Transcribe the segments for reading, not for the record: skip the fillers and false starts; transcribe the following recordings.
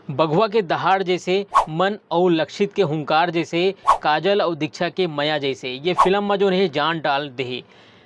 बघवा के दहाड़ जैसे, मन और लक्षित के हुंकार जैसे, काजल और दीक्षा के मया जैसे ये फिल्म में जो है जान डाल दे।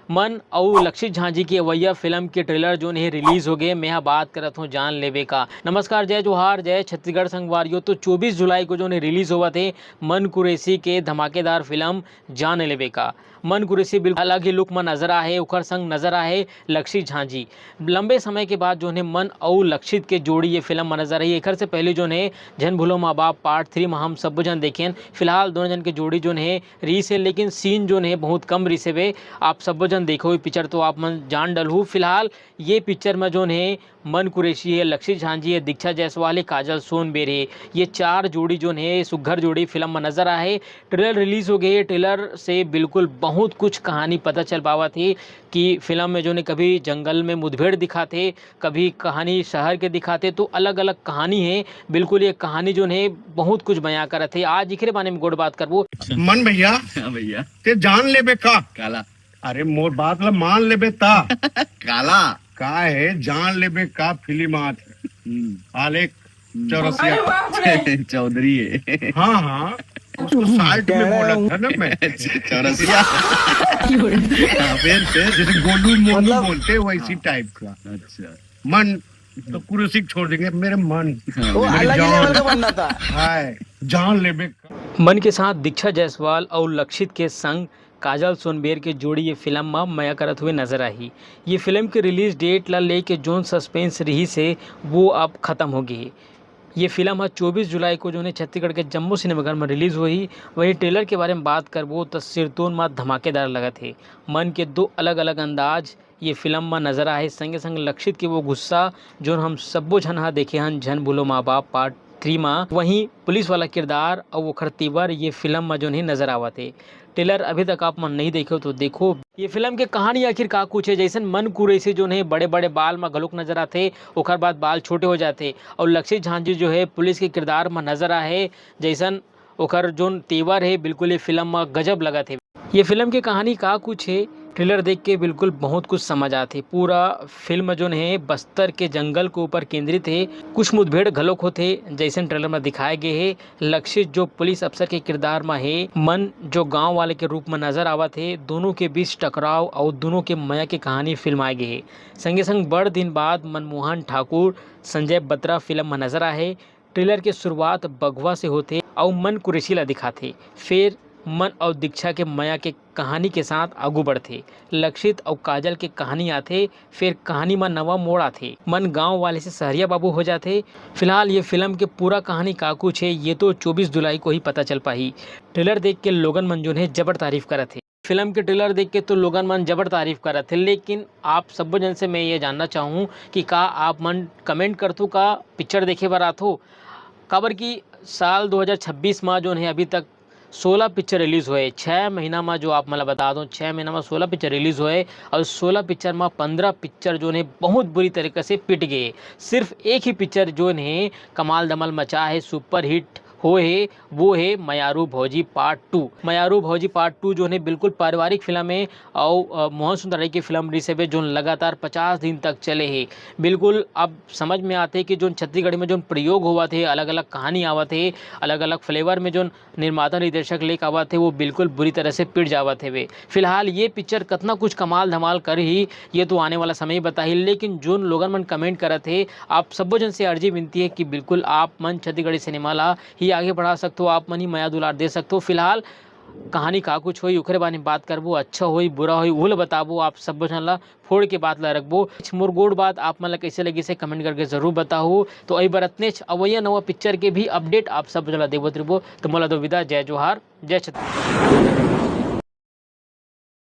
मन और लक्षित झांझी की अवैया फिल्म के ट्रेलर जो है रिलीज हो गए। मैं यहाँ बात करत हूँ जान लेवे का। नमस्कार, जय जोहार, जय छत्तीसगढ़ संगवारियों। तो 24 जुलाई को जो है रिलीज हुआ थे मन कुरैशी के धमाकेदार फिल्म जान लेवे का। मन कुरैशी बिल्कुल अलग ही लुक में नजर आहे, उखर संग नजर आहे लक्षित झांझी। लंबे समय के बाद जो है मन और लक्षित के जोड़ी ये फिल्म में नजर आई। एक से पहले जो है जन भूलो माँ बाप पार्ट 3 में हम सब जन देखें। फिलहाल दोनों जन के जोड़ी जो है रीस है, लेकिन सीन जो है बहुत कम रीस है। आप सब जन देखो हुई पिक्चर तो आप मन जान डलू। फिलहाल ये पिक्चर में जो है मन कुरैशी है, लक्षित झांझी है, दीक्षा जायसवाल है, काजल सोनबेर है, ये 4 जोड़ी जो है सुघर जोड़ी फिल्म में नजर आए। ट्रेलर रिलीज हो गई है। ट्रेलर से बिल्कुल बहुत कुछ कहानी पता चल पावा थी कि फिल्म में जो है कभी जंगल में मुठभेड़ दिखाते, कभी कहानी शहर के दिखाते, तो अलग अलग कहानी है। बिल्कुल ये कहानी जो है बहुत कुछ बयां करत है। आज इकरे बारे में गोड़ बात करबो। मन भैया हाँ भैया। ते जान लेबे का? काला। अरे मोर बात ला मान लेबे ता काला। का है जान लेबे का फिल्म आत आलेख चौरसिया चौधरी है। हाँ हाँ उसको साल्ट में बोला था ना मैं। चौरसिया। हाँ, फिर जैसे गोलू मोलू बोलते वैसी टाइप का। अच्छा। मन तो कुर्सी छोड़ देंगे मेरे मन वो अलग ही लेवल का बनना था। हाय जान लेबे का। मन के साथ दीक्षा जायसवाल और लक्षित के संग काजल सोनबेर के जोड़ी ये फिल्म में मया करत हुए नजर आई। ये फिल्म की रिलीज डेट ला लेके जोन सस्पेंस रही से वो अब ख़त्म हो गई। ये फिल्म 24 जुलाई को जो है छत्तीसगढ़ के जम्मू सिनेमाघर में रिलीज़ हुई। वही ट्रेलर के बारे में बात करबो तो सिरतोन में धमाकेदार लगा थे। मन के 2 अलग अलग अंदाज ये फिल्म में नजर आए। संगे संग लक्षित के वो गुस्सा जो हम सबो झन हा देखे हन झन भूलो माँ बाप पार्ट 3 में। वहीं पुलिस वाला किरदार और वो खरतीवर ये फिल्म में जो है नजर आवा थे। ट्रेलर अभी तक आप मन नहीं देखो तो देखो। ये फिल्म के कहानी आखिर का कुछ है, जैसे मन कुरैशी जो है बड़े बड़े बाल में गलुक नजर आते, ओकर बाद बाल छोटे हो जाते, और लक्षित झांझी जो है पुलिस के किरदार में नजर आए। जैसन ओकर जोन तेवर है बिल्कुल ये फिल्म में गजब लगा थे। ये फिल्म की कहानी का कुछ है, ट्रेलर देख के बिल्कुल बहुत कुछ समझ आते। पूरा फिल्म जो है बस्तर के जंगल के ऊपर केंद्रित है। कुछ मुठभेड़ घलोक होते जैसे ट्रेलर में दिखाए गए है। लक्षित जो पुलिस अफसर के किरदार में है, मन जो गांव वाले के रूप में नजर आवा थे। दोनों के बीच टकराव और दोनों के मया की कहानी फिल्माई गई है। संगे संग बड़ दिन बाद मनमोहन ठाकुर, संजय बत्रा फिल्म में नजर आए। ट्रेलर के शुरुआत बघवा से होते और मन कुरैशी ला दिखाते, फिर मन और दीक्षा के मया के कहानी के साथ आगू बढ़ते। लक्षित और काजल के कहानी आते, फिर कहानी में नवा मोड़ आते। मन गांव वाले से सहरिया बाबू हो जाते। फिलहाल ये फिल्म के पूरा कहानी का कुछ है ये तो 24 जुलाई को ही पता चल पाई। ट्रेलर देख के लोगन मन जो है जबर तारीफ करे थे। फिल्म के ट्रेलर देख के तो लोगन मन जबर तारीफ करे थे, लेकिन आप सब जन से मैं ये जानना चाहूँ कि का आप मन कमेंट करतू का पिक्चर देखे बर आतो। काबर की साल 2026 में जो है अभी तक 16 पिक्चर रिलीज़ हुए। 6 महीना में जो आप मतलब बता दूं 6 महीना में 16 पिक्चर रिलीज़ हुए, और 16 पिक्चर में 15 पिक्चर जो है बहुत बुरी तरीके से पिट गए। सिर्फ एक ही पिक्चर जो है कमाल धमाल मचा है, सुपर हिट हो है, वो है मयारू भौजी पार्ट 2। मयारू भौजी पार्ट 2 जो है बिल्कुल पारिवारिक फिल्म है और मोहन सुंदरई की फिल्म रिलीज है जो लगातार 50 दिन तक चले है। बिल्कुल अब समझ में आते हैं कि जो छत्तीसगढ़ में जो प्रयोग हुआ थे, अलग अलग कहानी आवा थे, अलग अलग फ्लेवर में जो निर्माता निर्देशक लेकर आवा थे, वो बिल्कुल बुरी तरह से पिट जावा थे वे। फिलहाल ये पिक्चर कितना कुछ कमाल धमाल कर ही ये तो आने वाला समय ही बता ही। लेकिन जो लोगन मन कमेंट करे थे, आप सबो जन से अर्जी विनती है कि बिल्कुल आप मन छत्तीसगढ़ी सिनेमा ला ही आगे बढ़ा सकते हो, आप मन ही मया दुलार दे सकते हो। फिलहाल कहानी का कुछ होई ओकरे बारे में बात करबो, अच्छा होई बुरा होई वो बताबो। आप सब जन ला फोड़ के बात ला रखबो। मोर गोड़ बात आप मन ला कैसे लगी से कमेंट करके जरूर बताओ। तो अई बरतने अवैया नवा पिक्चर के भी अपडेट आप सब जन ला देवत रहो। तो मोला दो विदा, जय जोहार, जय छत्तीसगढ़।